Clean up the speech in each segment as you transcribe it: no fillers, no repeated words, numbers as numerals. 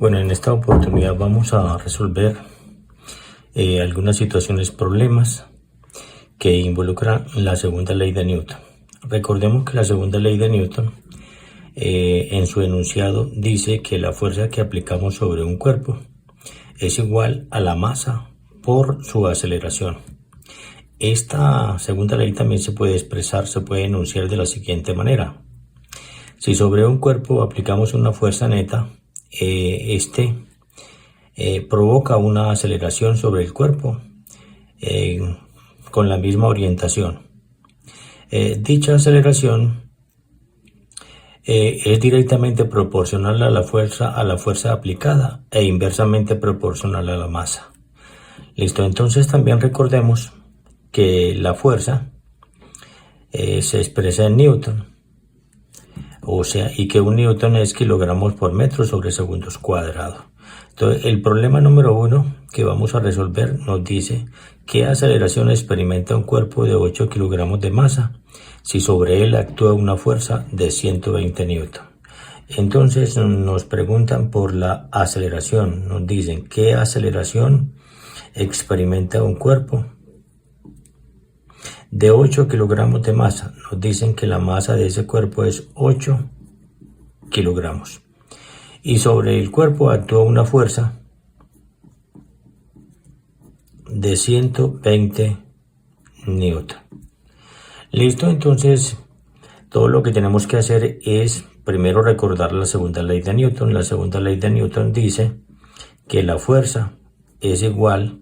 Bueno, en esta oportunidad vamos a resolver algunas situaciones, problemas que involucran la segunda ley de Newton. Recordemos que la segunda ley de Newton en su enunciado dice que la fuerza que aplicamos sobre un cuerpo es igual a la masa por su aceleración. Esta segunda ley también se puede expresar, se puede enunciar de la siguiente manera. Si sobre un cuerpo aplicamos una fuerza neta, provoca una aceleración sobre el cuerpo con la misma orientación. Dicha aceleración es directamente proporcional a la fuerza aplicada e inversamente proporcional a la masa. Listo, entonces también recordemos que la fuerza se expresa en Newton, o sea, y que un Newton es kilogramos por metro sobre segundos cuadrados. Entonces, el problema número 1 que vamos a resolver nos dice qué aceleración experimenta un cuerpo de 8 kilogramos de masa si sobre él actúa una fuerza de 120 newton. Entonces nos preguntan por la aceleración, nos dicen qué aceleración experimenta un cuerpo de 8 kilogramos de masa. Nos dicen que la masa de ese cuerpo es 8 kilogramos. Y sobre el cuerpo actúa una fuerza de 120 newton. Listo, entonces todo lo que tenemos que hacer es primero recordar la segunda ley de Newton. La segunda ley de Newton dice que la fuerza es igual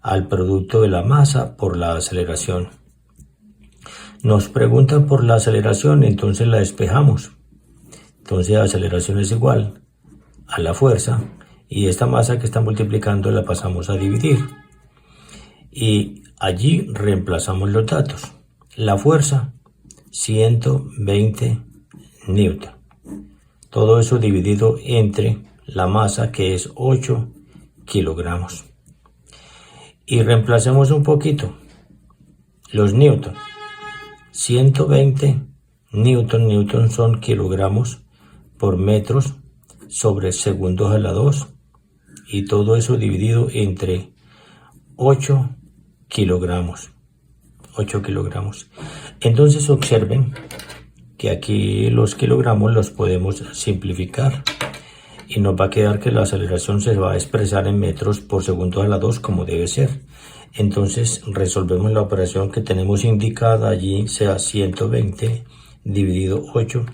al producto de la masa por la aceleración. Nos preguntan por la aceleración, entonces la despejamos. Entonces la aceleración es igual a la fuerza y esta masa que está multiplicando la pasamos a dividir. Y allí reemplazamos los datos. La fuerza, 120 newton. Todo eso dividido entre la masa que es 8 kilogramos. Y reemplacemos un poquito los newton. 120 newton son kilogramos por metros sobre segundos a la 2 y todo eso dividido entre 8 kilogramos. Entonces observen que aquí los kilogramos los podemos simplificar y nos va a quedar que la aceleración se va a expresar en metros por segundo a la 2 como debe ser. Entonces resolvemos la operación que tenemos indicada allí, sea 120 dividido 8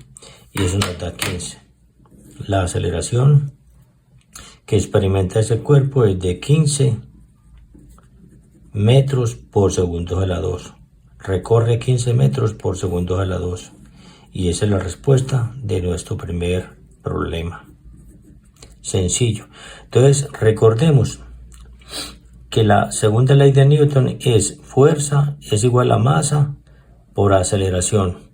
y eso nos da 15. La aceleración que experimenta ese cuerpo es de 15 metros por segundo a la 2. Recorre 15 metros por segundo a la 2. Y esa es la respuesta de nuestro primer problema. Sencillo. Entonces, recordemos que la segunda ley de Newton es fuerza es igual a masa por aceleración.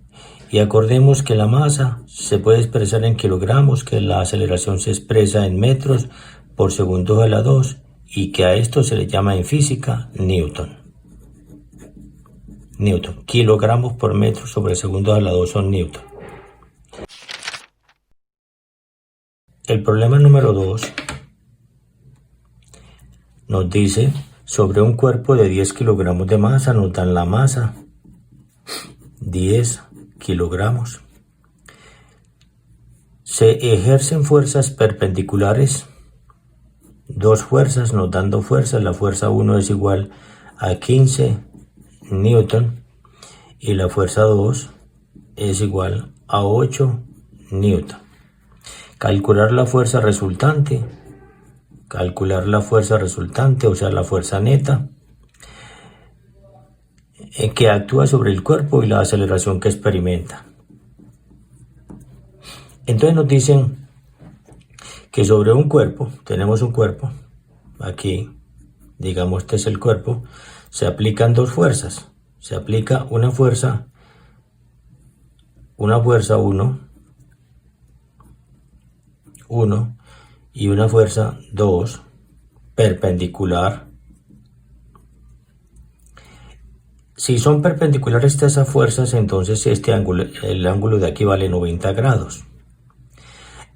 Y acordemos que la masa se puede expresar en kilogramos, que la aceleración se expresa en metros por segundo a la 2 y que a esto se le llama en física Newton. Kilogramos por metro sobre segundos a la 2 son Newton. El problema número 2 nos dice sobre un cuerpo de 10 kilogramos de masa, nos dan la masa 10 kilogramos. Se ejercen fuerzas perpendiculares, dos fuerzas nos dan dos fuerzas, la fuerza 1 es igual a 15 newton y la fuerza 2 es igual a 8 newton. Calcular la fuerza resultante, o sea la fuerza neta que actúa sobre el cuerpo y la aceleración que experimenta. Entonces nos dicen que sobre un cuerpo, tenemos un cuerpo, aquí, digamos este es el cuerpo, se aplican dos fuerzas. Se aplica una fuerza 1 y una fuerza 2 perpendicular. Si son perpendiculares a esas fuerzas, entonces el ángulo de aquí vale 90 grados.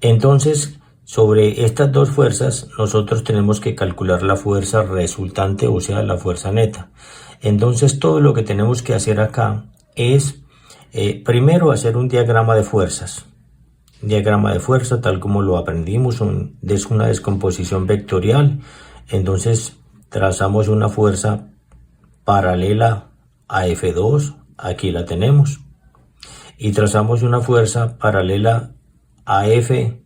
Entonces, Sobre estas dos fuerzas, nosotros tenemos que calcular la fuerza resultante, o sea, la fuerza neta. Entonces, todo lo que tenemos que hacer acá es, primero, hacer un diagrama de fuerzas. Diagrama de fuerza, tal como lo aprendimos, es una descomposición vectorial. Entonces, trazamos una fuerza paralela a F2, aquí la tenemos. Y trazamos una fuerza paralela a F1,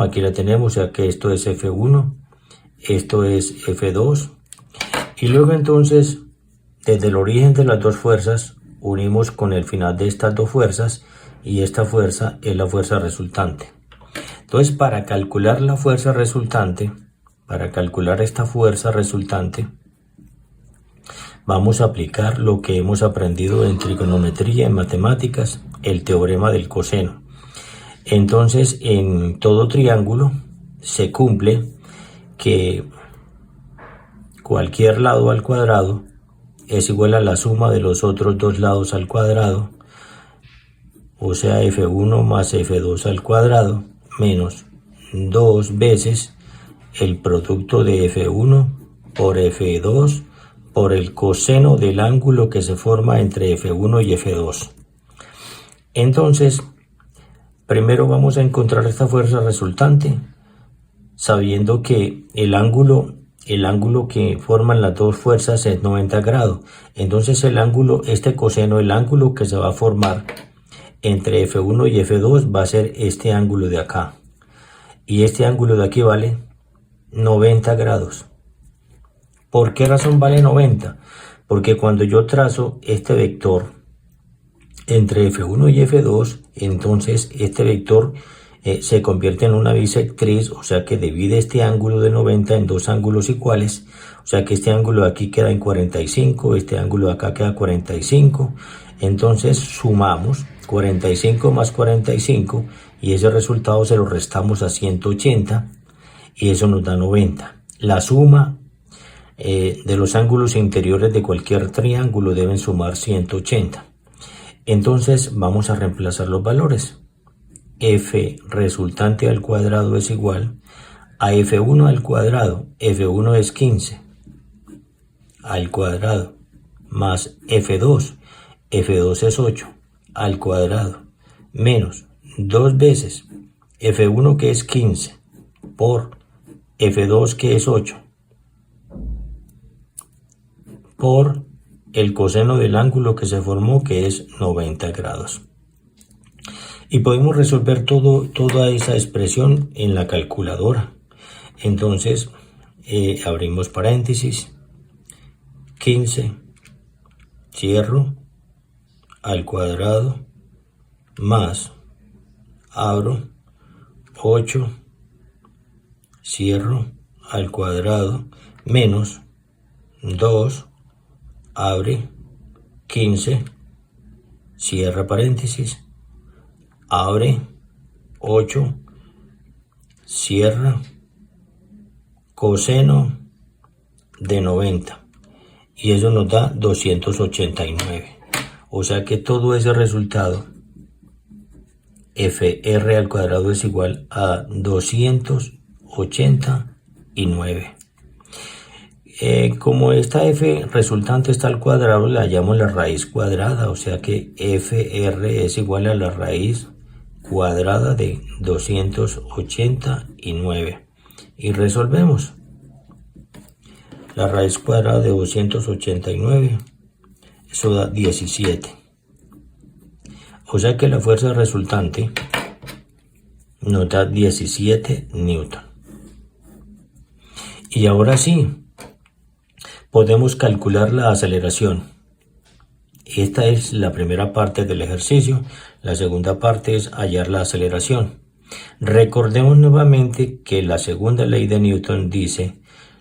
aquí la tenemos, o sea que esto es F1, esto es F2. Y luego entonces, desde el origen de las dos fuerzas, unimos con el final de estas dos fuerzas, y esta fuerza es la fuerza resultante. Entonces, para calcular la fuerza resultante, para calcular esta fuerza resultante, vamos a aplicar lo que hemos aprendido en trigonometría, en matemáticas, el teorema del coseno. Entonces, en todo triángulo se cumple que cualquier lado al cuadrado es igual a la suma de los otros dos lados al cuadrado, o sea, F1 más F2 al cuadrado, menos 2 veces el producto de F1 por F2 por el coseno del ángulo que se forma entre F1 y F2. Entonces, primero vamos a encontrar esta fuerza resultante, sabiendo que el ángulo que forman las dos fuerzas es 90 grados. Entonces el ángulo, este coseno, el ángulo que se va a formar entre F1 y F2 va a ser este ángulo de acá. Y este ángulo de aquí vale 90 grados. ¿Por qué razón vale 90? Porque cuando yo trazo este vector entre F1 y F2, entonces este vector se convierte en una bisectriz, o sea que divide este ángulo de 90 en dos ángulos iguales, o sea que este ángulo de aquí queda en 45, este ángulo de acá queda 45, entonces sumamos 45 más 45 y ese resultado se lo restamos a 180 y eso nos da 90. La suma de los ángulos interiores de cualquier triángulo deben sumar 180. Entonces vamos a reemplazar los valores. F resultante al cuadrado es igual a F1 al cuadrado. F1 es 15 al cuadrado más F2. F2 es 8 al cuadrado menos 2 veces F1 que es 15 por F2 que es 8 por el coseno del ángulo que se formó, que es 90 grados. Y podemos resolver toda esa expresión en la calculadora. Entonces, abrimos paréntesis, 15, cierro, al cuadrado, más, abro, 8, cierro, al cuadrado, menos, 2, abre, 15, cierra paréntesis, abre, 8, cierra, coseno de 90 y eso nos da 289. O sea que todo ese resultado, FR al cuadrado es igual a 289. Como esta f resultante está al cuadrado, la llamo la raíz cuadrada, o sea que FR es igual a la raíz cuadrada de 289. Y resolvemos. La raíz cuadrada de 289, eso da 17. O sea que la fuerza resultante nos da 17 newton. Y ahora sí, podemos calcular la aceleración. Esta es la primera parte del ejercicio. La segunda parte es hallar la aceleración. Recordemos nuevamente que la segunda ley de Newton dice: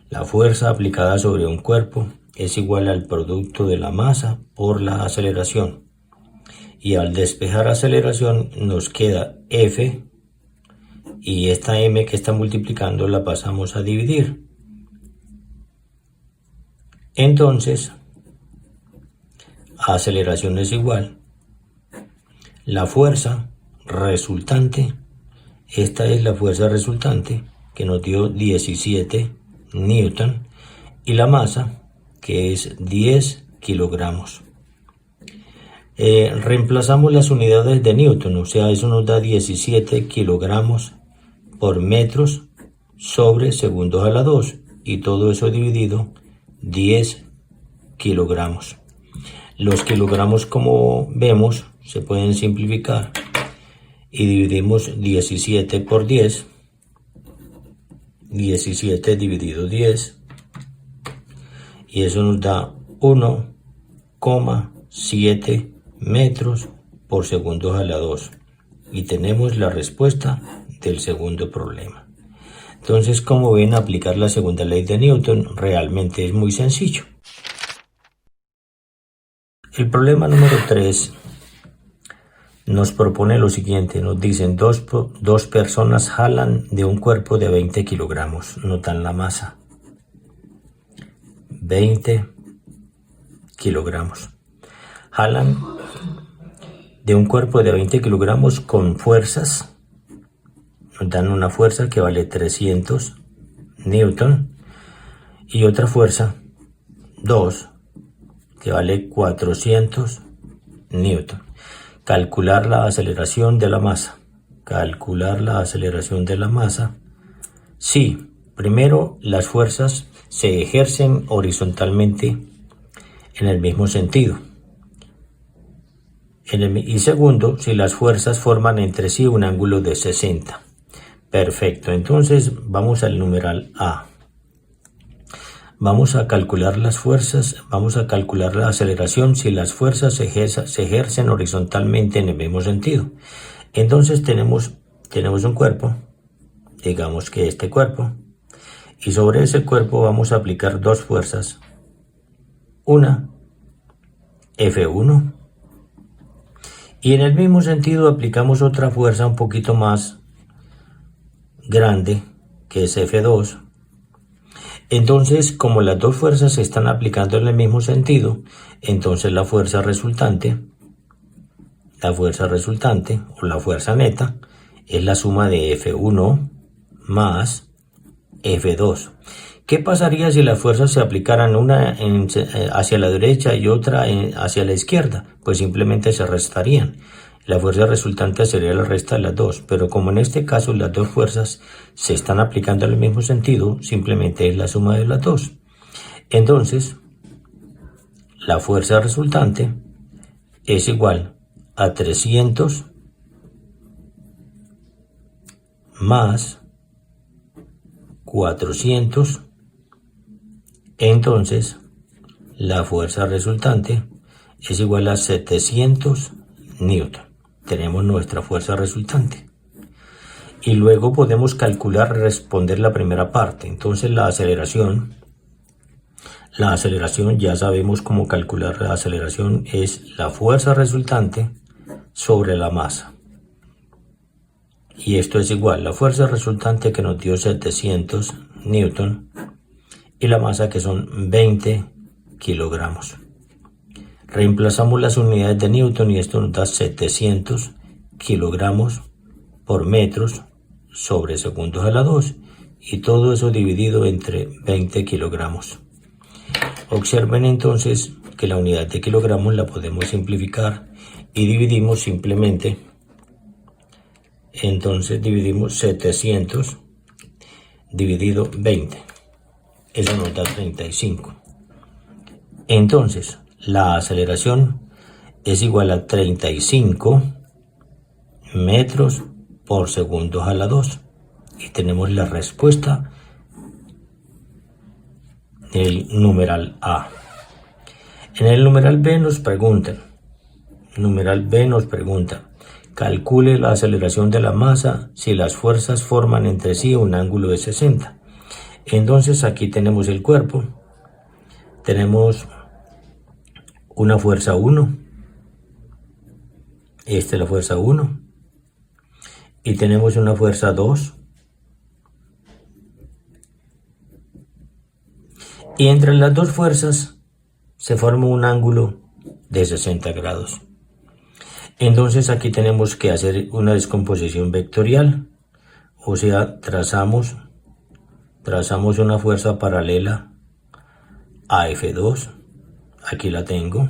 la fuerza aplicada sobre un cuerpo es igual al producto de la masa por la aceleración. Y al despejar aceleración nos queda F y esta M que está multiplicando la pasamos a dividir. Entonces, aceleración es igual. La fuerza resultante Esta es la fuerza resultante que nos dio 17 newton y la masa que es 10 kilogramos. Reemplazamos las unidades de newton, o sea, eso nos da 17 kilogramos por metros sobre segundos a la 2 y todo eso dividido 10 kilogramos. Los kilogramos, como vemos, se pueden simplificar y dividimos 17 por 10, 17 dividido 10, y eso nos da 1,7 metros por segundos a la 2 y tenemos la respuesta del segundo problema. Entonces, como ven, aplicar la segunda ley de Newton realmente es muy sencillo. El problema número 3 nos propone lo siguiente, nos dicen dos personas jalan de un cuerpo de 20 kilogramos, notan la masa, 20 kilogramos, jalan de un cuerpo de 20 kilogramos con fuerzas, nos dan una fuerza que vale 300 newton y otra fuerza, 2, que vale 400 newton. Calcular la aceleración de la masa. Calcular la aceleración de la masa. Sí, primero las fuerzas se ejercen horizontalmente en el mismo sentido. Y segundo, si las fuerzas forman entre sí un ángulo de 60. Perfecto, entonces vamos al numeral A. Vamos a calcular las fuerzas, vamos a calcular la aceleración si las fuerzas se ejercen horizontalmente en el mismo sentido. Entonces tenemos un cuerpo, digamos que este cuerpo, y sobre ese cuerpo vamos a aplicar dos fuerzas. Una, F1, y en el mismo sentido aplicamos otra fuerza un poquito más grande, que es F2. Entonces, como las dos fuerzas se están aplicando en el mismo sentido, entonces la fuerza resultante o la fuerza neta es la suma de F1 más F2. ¿Qué pasaría si las fuerzas se aplicaran una hacia la derecha y otra hacia la izquierda? Pues simplemente se restarían. La fuerza resultante sería la resta de las dos, pero como en este caso las dos fuerzas se están aplicando en el mismo sentido, simplemente es la suma de las dos. Entonces, la fuerza resultante es igual a 300 más 400. Entonces, la fuerza resultante es igual a 700 newton. Tenemos nuestra fuerza resultante. Y luego podemos calcular, responder la primera parte. Entonces la aceleración ya sabemos cómo calcular la aceleración, es la fuerza resultante sobre la masa. Y esto es igual, la fuerza resultante que nos dio 700 newton y la masa que son 20 kilogramos. Reemplazamos las unidades de newton y esto nos da 700 kilogramos por metros sobre segundos a la 2 y todo eso dividido entre 20 kilogramos. Observen entonces que la unidad de kilogramos la podemos simplificar y dividimos simplemente. Entonces dividimos 700 dividido 20. Eso nos da 35. Entonces, la aceleración es igual a 35 metros por segundos a la 2. Y tenemos la respuesta del numeral A. En el numeral B nos preguntan, calcule la aceleración de la masa si las fuerzas forman entre sí un ángulo de 60. Entonces aquí tenemos el cuerpo, tenemos una fuerza 1, esta es la fuerza 1, y tenemos una fuerza 2, y entre las dos fuerzas se forma un ángulo de 60 grados. Entonces aquí tenemos que hacer una descomposición vectorial. O sea, trazamos una fuerza paralela a F2. Aquí la tengo.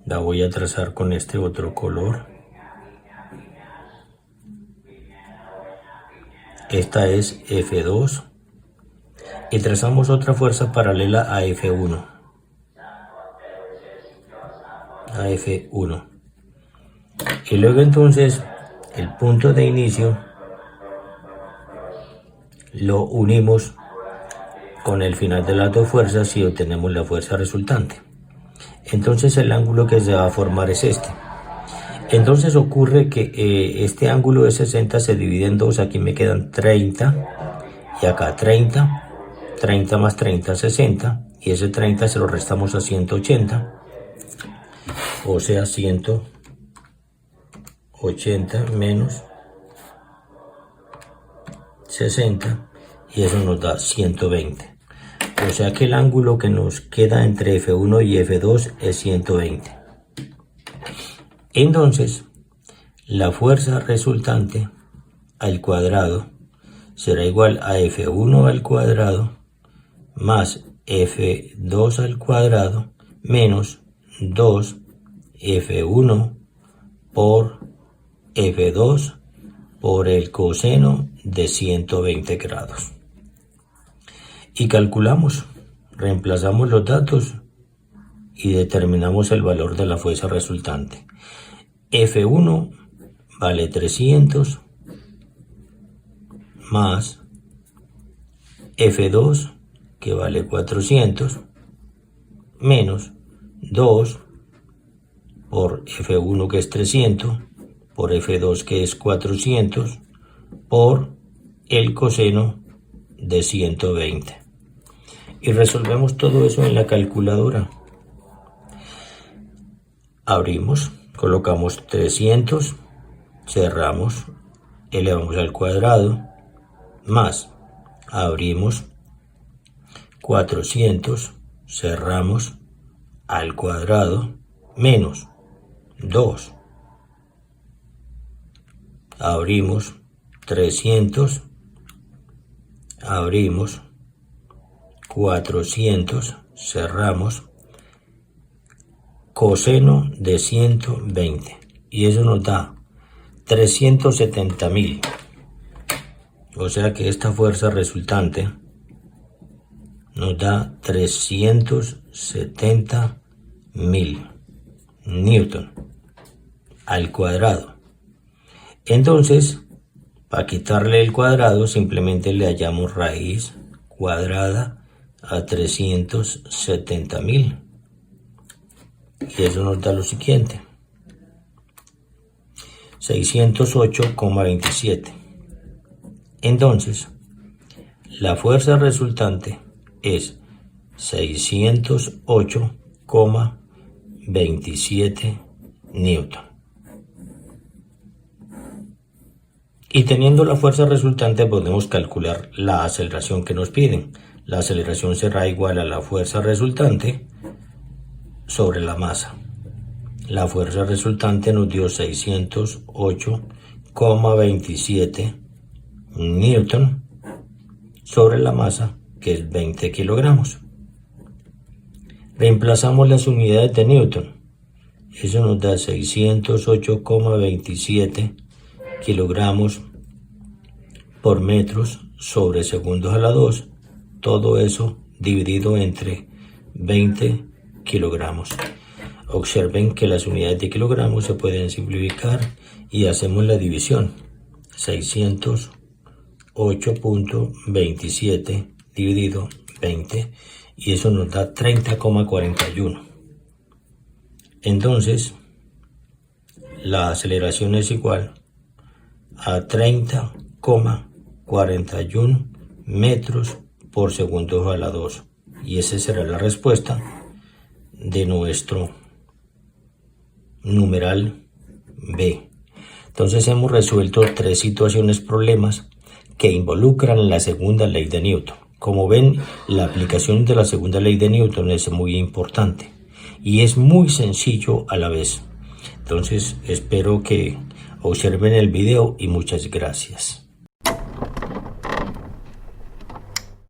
La voy a trazar con este otro color. Esta es F2. Y trazamos otra fuerza paralela a F1. A F1. Y luego entonces el punto de inicio lo unimos con el final de las dos fuerzas y obtenemos la fuerza resultante. Entonces el ángulo que se va a formar es este. Entonces ocurre que este ángulo de 60 se divide en dos. Aquí me quedan 30 y acá 30. 30 más 30, 60. Y ese 30 se lo restamos a 180. O sea, 180 menos 60. Y eso nos da 120. O sea que el ángulo que nos queda entre F1 y F2 es 120. Entonces, la fuerza resultante al cuadrado será igual a F1 al cuadrado más F2 al cuadrado menos 2 F1 por F2 por el coseno de 120 grados. Y calculamos, reemplazamos los datos y determinamos el valor de la fuerza resultante. F1 vale 300 más F2 que vale 400 menos 2 por F1 que es 300 por F2 que es 400 por el coseno de 120. Y resolvemos todo eso en la calculadora. Abrimos, colocamos 300, cerramos, elevamos al cuadrado, más, abrimos, 400, cerramos, al cuadrado, menos 2, abrimos, 300, abrimos, 400, cerramos, coseno de 120 y eso nos da 370.000. O sea que esta fuerza resultante nos da 370.000 newton al cuadrado. Entonces, para quitarle el cuadrado simplemente le hallamos raíz cuadrada a 370.000 y eso nos da lo siguiente: 608,27. Entonces la fuerza resultante es 608,27 newton. Y teniendo la fuerza resultante podemos calcular la aceleración que nos piden. La aceleración será igual a la fuerza resultante sobre la masa. La fuerza resultante nos dio 608,27 newton sobre la masa, que es 20 kilogramos. Reemplazamos las unidades de newton. Eso nos da 608,27 kilogramos por metros sobre segundos a la 2. Todo eso dividido entre 20 kilogramos. Observen que las unidades de kilogramos se pueden simplificar y hacemos la división. 608.27 dividido 20 y eso nos da 30,41. Entonces, la aceleración es igual a 30,41 metros por segundo a la 2. Y esa será la respuesta de nuestro numeral B. Entonces hemos resuelto 3 situaciones problemas que involucran la segunda ley de Newton. Como ven, la aplicación de la segunda ley de Newton es muy importante y es muy sencillo a la vez. Entonces espero que Observen el video y muchas gracias.